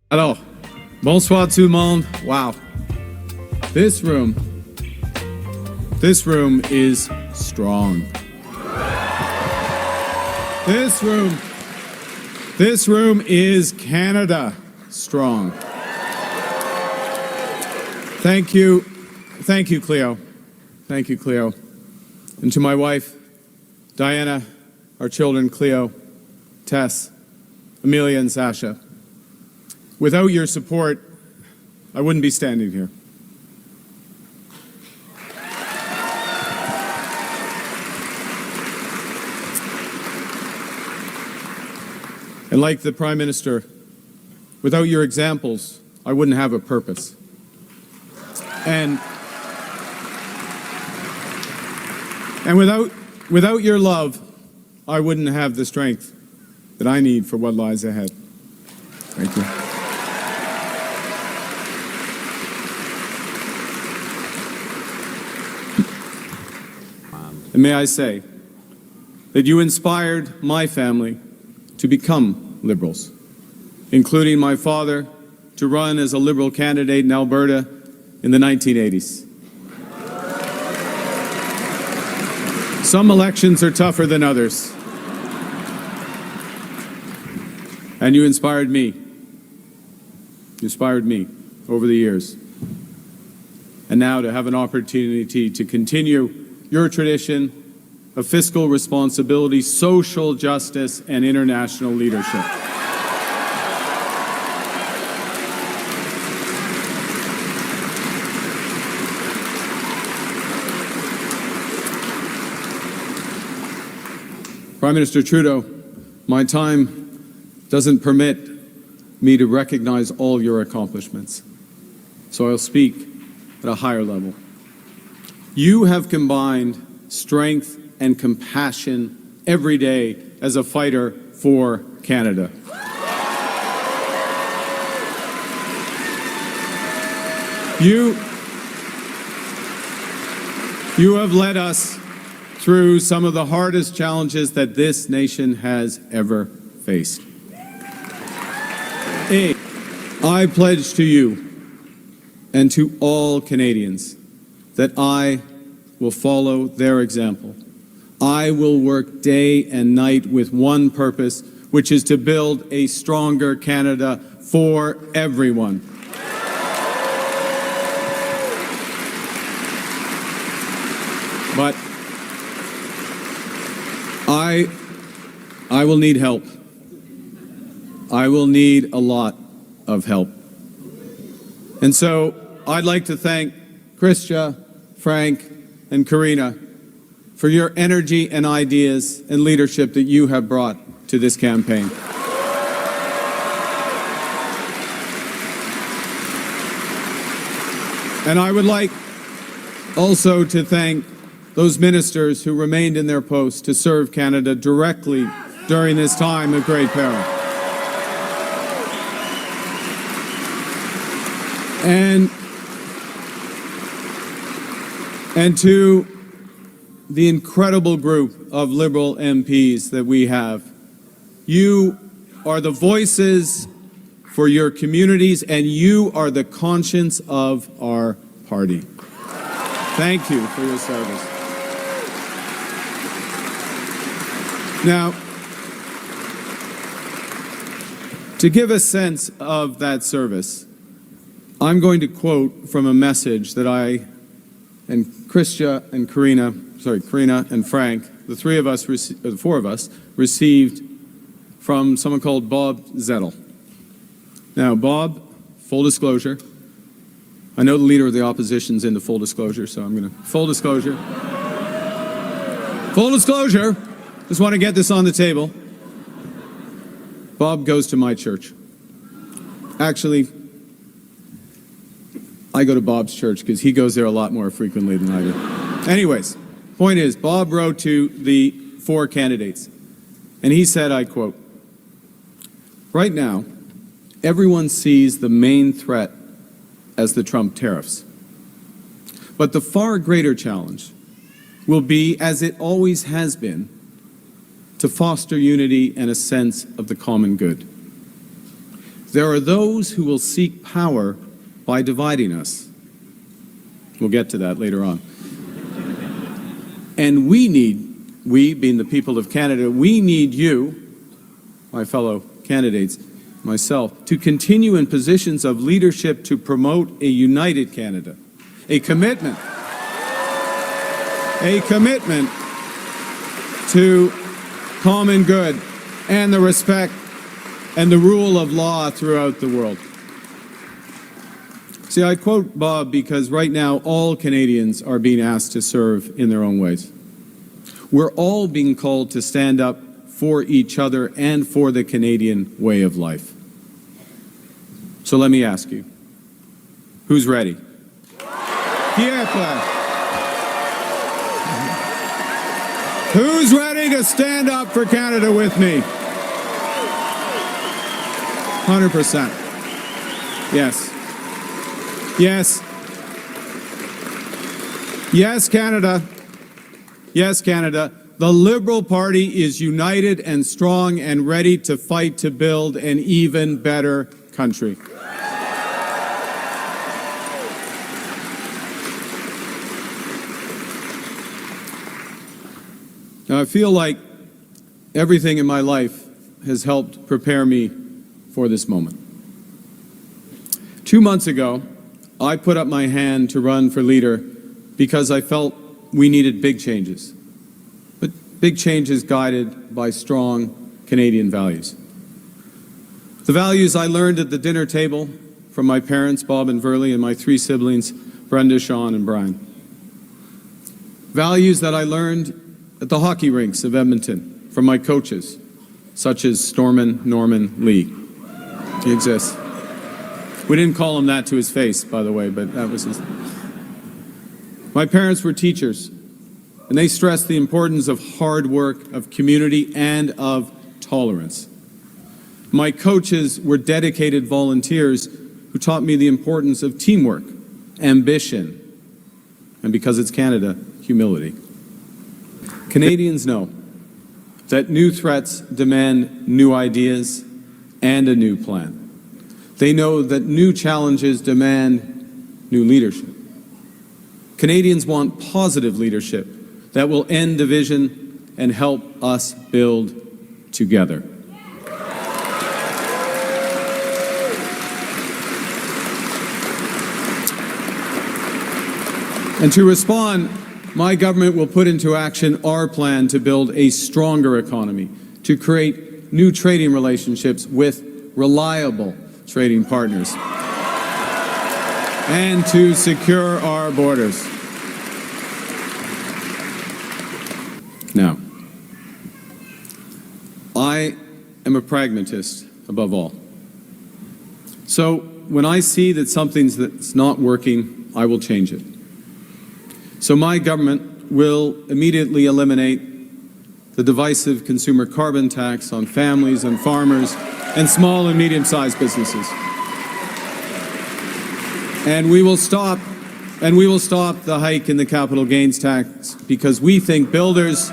Alors, bonsoir tout le monde. Wow. This room is strong. This room is Canada strong. Thank you, Cleo. Thank you, Cleo. And to my wife, Diana, our children, Cleo, Tess, Amelia, and Sasha. Without your support, I wouldn't be standing here. And like the Prime Minister, without your examples, I wouldn't have a purpose. And without your love, I wouldn't have the strength that I need for what lies ahead. Thank you. And may I say that you inspired my family to become Liberals, including my father to run as a Liberal candidate in Alberta in the 1980s. Some elections are tougher than others. And you inspired me. You inspired me over the years. And now to have an opportunity to continue your tradition of fiscal responsibility, social justice, and international leadership. Prime Minister Trudeau, my time doesn't permit me to recognize all your accomplishments, so I'll speak at a higher level. You have combined strength and compassion every day as a fighter for Canada. You have led us through some of the hardest challenges that this nation has ever faced. I pledge to you and to all Canadians that I will follow their example. I will work day and night with one purpose, which is to build a stronger Canada for everyone. But I will need help. I will need a lot of help. And so I'd like to thank Christia, Frank, and Karina for your energy and ideas and leadership that you have brought to this campaign. And I would like also to thank those ministers who remained in their posts to serve Canada directly during this time of great peril. And to the incredible group of Liberal MPs that we have. You are the voices for your communities, and you are the conscience of our party. Thank you for your service. Now, to give a sense of that service, I'm going to quote from a message that I and Christia and Karina and Frank, the four of us, received from someone called Bob Zettel. Now, Bob, full disclosure, I know the leader of the opposition's into full disclosure, so I'm going to, full disclosure. Full disclosure, just want to get this on the table. Bob goes to my church. Actually, I go to Bob's church because he goes there a lot more frequently than I do. Anyways, point is, Bob wrote to the four candidates, and he said, I quote, "Right now, everyone sees the main threat as the Trump tariffs. But the far greater challenge will be, as it always has been, to foster unity and a sense of the common good. There are those who will seek power by dividing us. We'll get to that later on. And we being the people of Canada, we need you, my fellow candidates, myself, to continue in positions of leadership to promote a united Canada, a commitment to common good and the respect and the rule of law throughout the world. See, I quote Bob because right now all Canadians are being asked to serve in their own ways. We're all being called to stand up for each other and for the Canadian way of life. So let me ask you, who's ready? Pierre Poilievre. Who's ready to stand up for Canada with me? 100%. Yes. Yes. Yes, Canada. Yes, Canada. The Liberal Party is united and strong and ready to fight to build an even better country. Now, I feel like everything in my life has helped prepare me for this moment. 2 months ago, I put up my hand to run for leader because I felt we needed big changes, but big changes guided by strong Canadian values. The values I learned at the dinner table from my parents, Bob and Verley, and my 3 siblings, Brenda, Sean, and Brian. Values that I learned at the hockey rinks of Edmonton from my coaches, such as Stormin Norman Lee. He exists. We didn't call him that to his face, by the way, but that was his. My parents were teachers, and they stressed the importance of hard work, of community, and of tolerance. My coaches were dedicated volunteers who taught me the importance of teamwork, ambition, and because it's Canada, humility. Canadians know that new threats demand new ideas and a new plan. They know that new challenges demand new leadership. Canadians want positive leadership that will end division and help us build together. And to respond, my government will put into action our plan to build a stronger economy, to create new trading relationships with reliable trading partners, and to secure our borders. Now, I am a pragmatist above all. So when I see that something's not working, I will change it. So my government will immediately eliminate the divisive consumer carbon tax on families and farmers and small and medium-sized businesses. And we will stop the hike in the capital gains tax because we think builders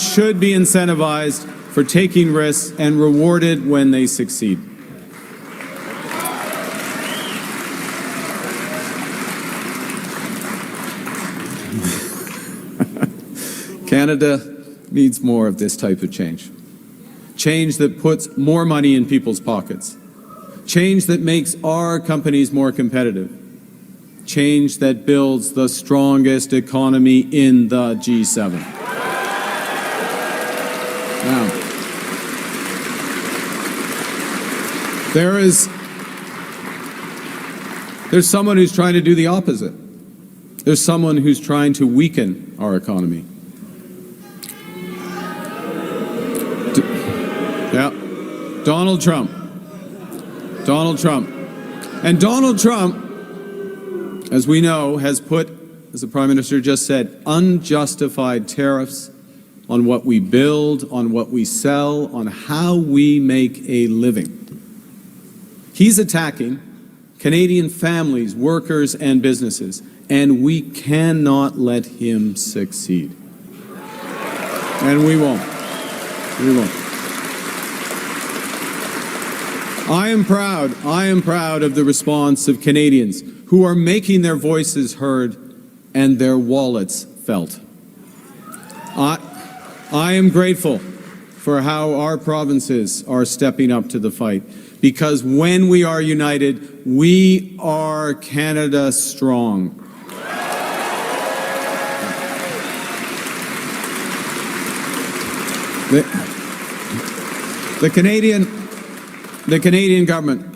should be incentivized for taking risks and rewarded when they succeed. Canada needs more of this type of change. Change that puts more money in people's pockets. Change that makes our companies more competitive. Change that builds the strongest economy in the G7. Now, there's someone who's trying to do the opposite. There's someone who's trying to weaken our economy. Donald Trump. And Donald Trump, as we know, has put, as the Prime Minister just said, unjustified tariffs on what we build, on what we sell, on how we make a living. He's attacking Canadian families, workers, and businesses, and we cannot let him succeed. And we won't. We won't. I am proud of the response of Canadians who are making their voices heard and their wallets felt. I am grateful for how our provinces are stepping up to the fight, because when we are united, we are Canada strong. The Canadian government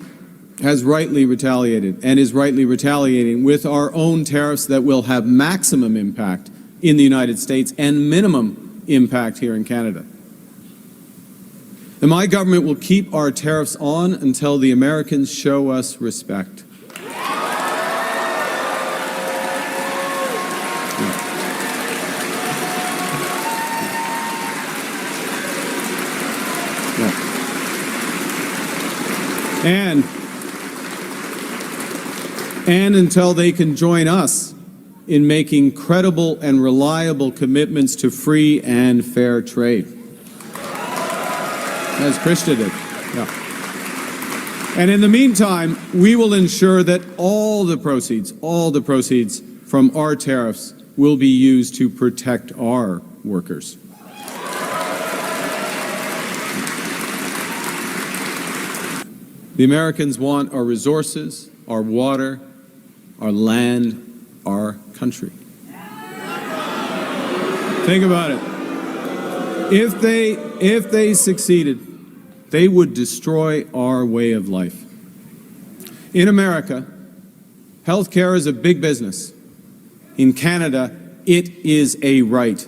has rightly retaliated and is rightly retaliating with our own tariffs that will have maximum impact in the United States and minimum impact here in Canada. And my government will keep our tariffs on until the Americans show us respect. And until they can join us in making credible and reliable commitments to free and fair trade. As Christia did. Yeah. And in the meantime, we will ensure that all the proceeds from our tariffs will be used to protect our workers. The Americans want our resources, our water, our land, our country. Think about it. If they succeeded, they would destroy our way of life. In America, healthcare is a big business. In Canada, it is a right.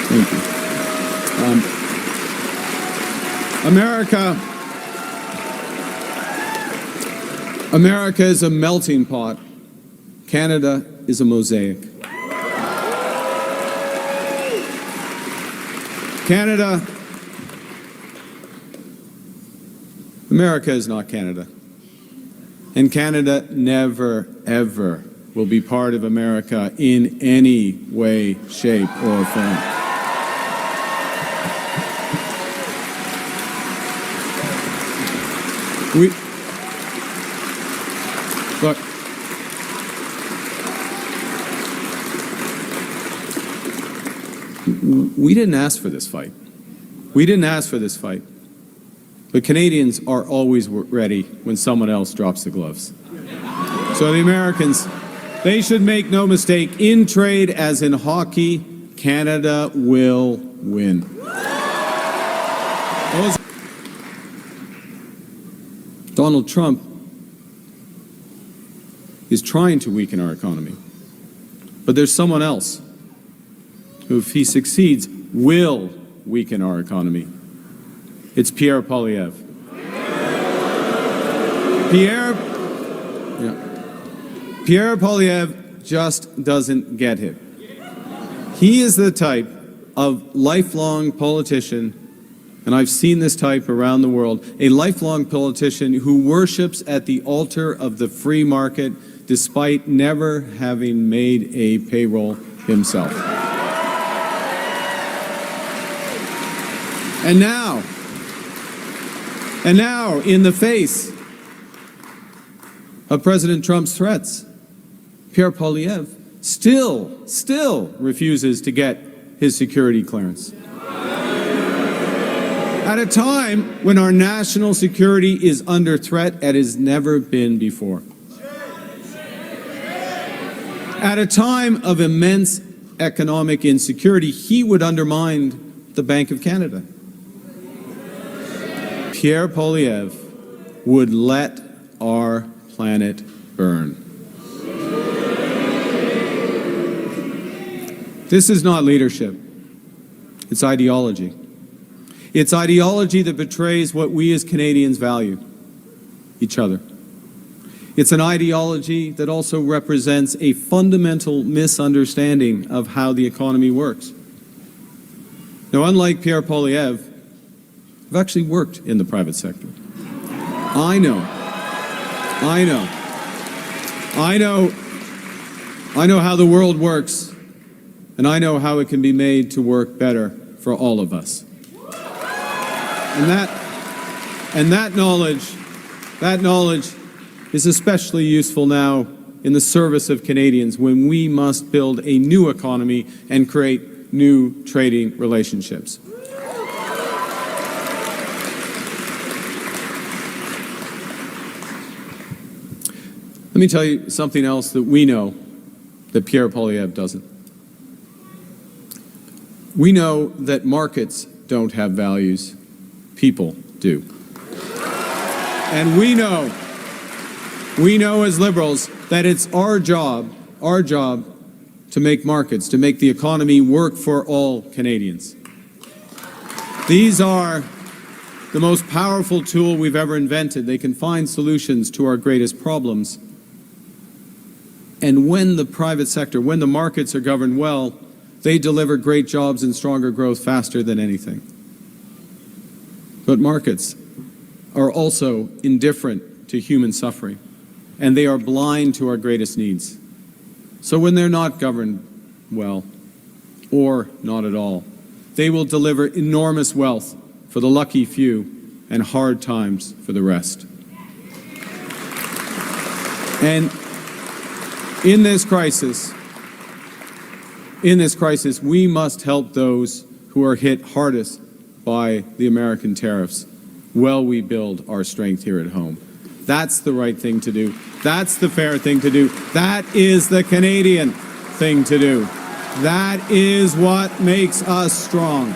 Thank you. America is a melting pot. Canada is a mosaic. America is not Canada. And Canada never, ever will be part of America in any way, shape, or form. Look, we didn't ask for this fight. But Canadians are always ready when someone else drops the gloves. So the Americans, they should make no mistake, in trade as in hockey, Canada will win. Donald Trump is trying to weaken our economy. But there's someone else who, if he succeeds, will weaken our economy. It's Pierre Poilievre. Pierre Poilievre just doesn't get it. He is the type of lifelong politician, and I've seen this type around the world, a lifelong politician who worships at the altar of the free market despite never having made a payroll himself. And now, in the face of President Trump's threats, Pierre Poilievre still refuses to get his security clearance. At a time when our national security is under threat as has never been before. At a time of immense economic insecurity, he would undermine the Bank of Canada. Pierre Poilievre would let our planet burn. This is not leadership. It's ideology. It's ideology that betrays what we as Canadians value, each other. It's an ideology that also represents a fundamental misunderstanding of how the economy works. Now, unlike Pierre Poilievre, I've actually worked in the private sector. I know I know how the world works, and I know how it can be made to work better for all of us. And that knowledge is especially useful now in the service of Canadians when we must build a new economy and create new trading relationships. Let me tell you something else that we know that Pierre Poilievre doesn't. We know that markets don't have values, people do. And we know as Liberals that it's our job to make markets, to make the economy work for all Canadians. These are the most powerful tool we've ever invented. They can find solutions to our greatest problems. And when the private sector, when the markets are governed well, they deliver great jobs and stronger growth faster than anything. But markets are also indifferent to human suffering, and they are blind to our greatest needs. So when they're not governed well, or not at all, they will deliver enormous wealth for the lucky few and hard times for the rest. And in this crisis, we must help those who are hit hardest by the American tariffs while we build our strength here at home. That's the right thing to do. That's the fair thing to do. That is the Canadian thing to do. That is what makes us strong.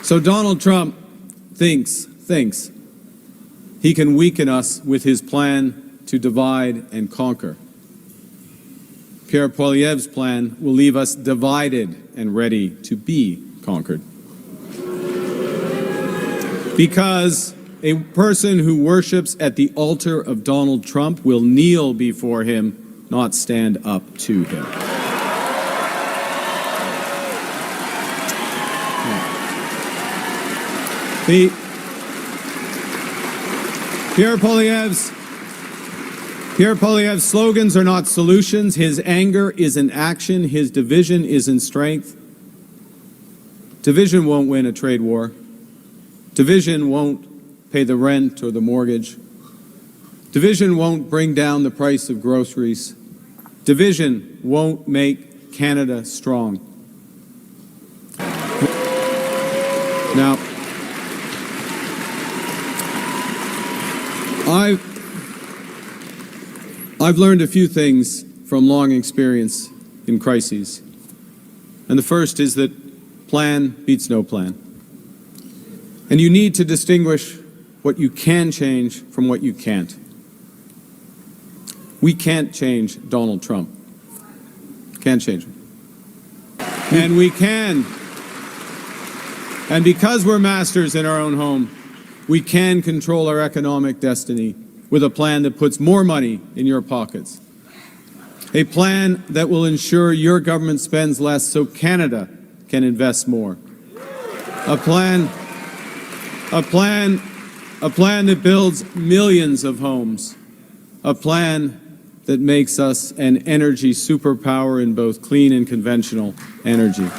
So Donald Trump thinks he can weaken us with his plan to divide and conquer. Pierre Poilievre's plan will leave us divided and ready to be conquered. Because a person who worships at the altar of Donald Trump will kneel before him, not stand up to him. Pierre Poilievre's slogans are not solutions. His anger is in action. His division is in strength. Division won't win a trade war. Division won't pay the rent or the mortgage. Division won't bring down the price of groceries. Division won't make Canada strong. Now, I've learned a few things from long experience in crises. And the first is that plan beats no plan. And you need to distinguish what you can change from what you can't. We can't change Donald Trump. Can't change him. And we can. And because we're masters in our own home, we can control our economic destiny with a plan that puts more money in your pockets. A plan that will ensure your government spends less so Canada can invest more. A plan that builds millions of homes. A plan that makes us an energy superpower in both clean and conventional energy.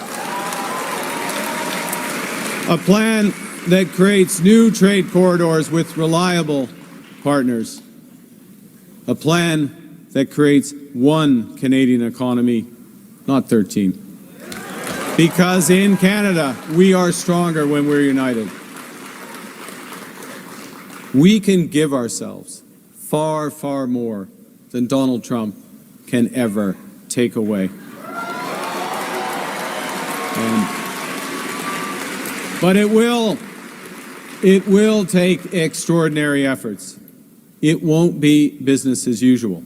A plan that creates new trade corridors with reliable partners. A plan that creates one Canadian economy, not 13. Because in Canada, we are stronger when we're united. We can give ourselves far, far more than Donald Trump can ever take away. But it will take extraordinary efforts. It won't be business as usual.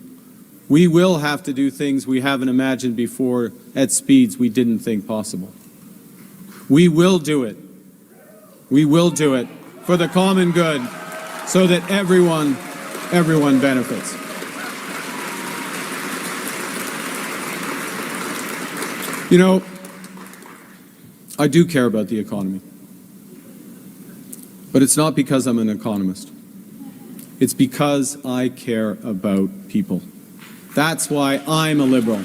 We will have to do things we haven't imagined before at speeds we didn't think possible. We will do it. We will do it for the common good so that everyone benefits. You know, I do care about the economy. But it's not because I'm an economist. It's because I care about people. That's why I'm a liberal.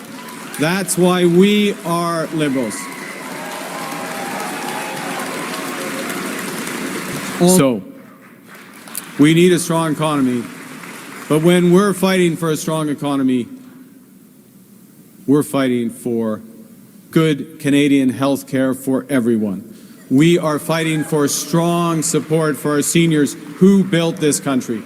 That's why we are liberals. So, we need a strong economy, but when we're fighting for a strong economy, we're fighting for good Canadian health care for everyone. We are fighting for strong support for our seniors who built this country.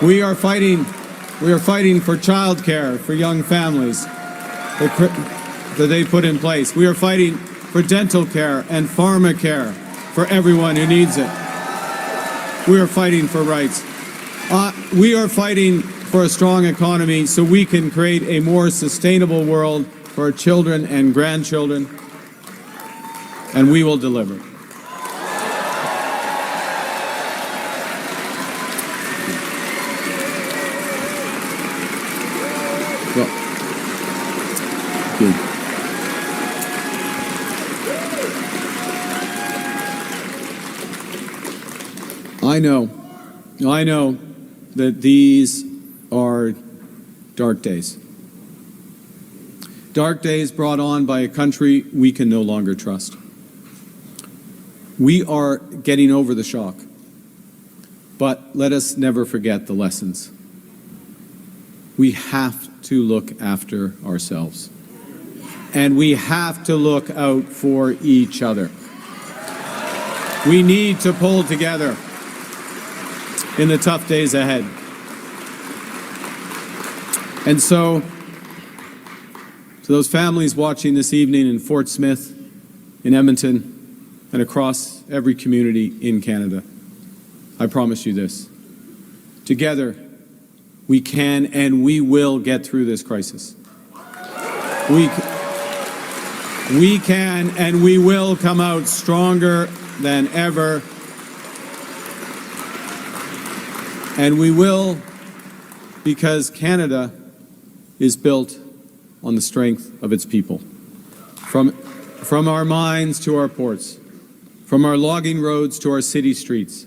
We are fighting for child care for young families that they put in place. We are fighting for dental care and pharma care for everyone who needs it. We are fighting for rights. We are fighting for a strong economy so we can create a more sustainable world for our children and grandchildren, and we will deliver. Well, good. I know that these are dark days. Dark days brought on by a country we can no longer trust. We are getting over the shock, but let us never forget the lessons. We have to look after ourselves, and we have to look out for each other. We need to pull together in the tough days ahead. And so, to those families watching this evening in Fort Smith, in Edmonton, and across every community in Canada, I promise you this. Together, we can and we will get through this crisis. We can and we will come out stronger than ever. And we will, because Canada is built on the strength of its people. From our mines to our ports, from our logging roads to our city streets,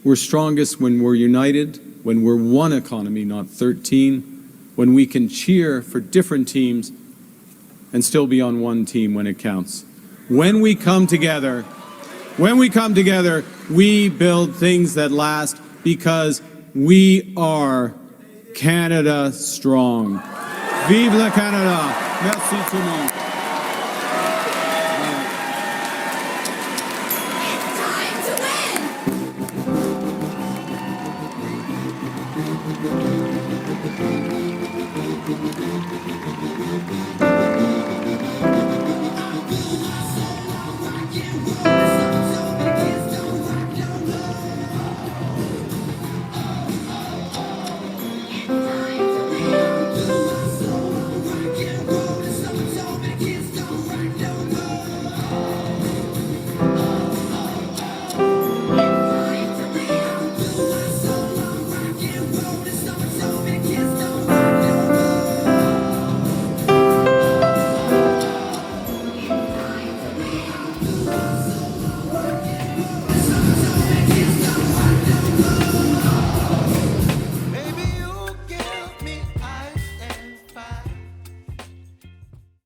we're strongest when we're united, when we're one economy, not 13, when we can cheer for different teams and still be on one team when it counts. When we come together, we build things that last because we are Canada strong. Vive le Canada! Merci tout le monde. Time to win!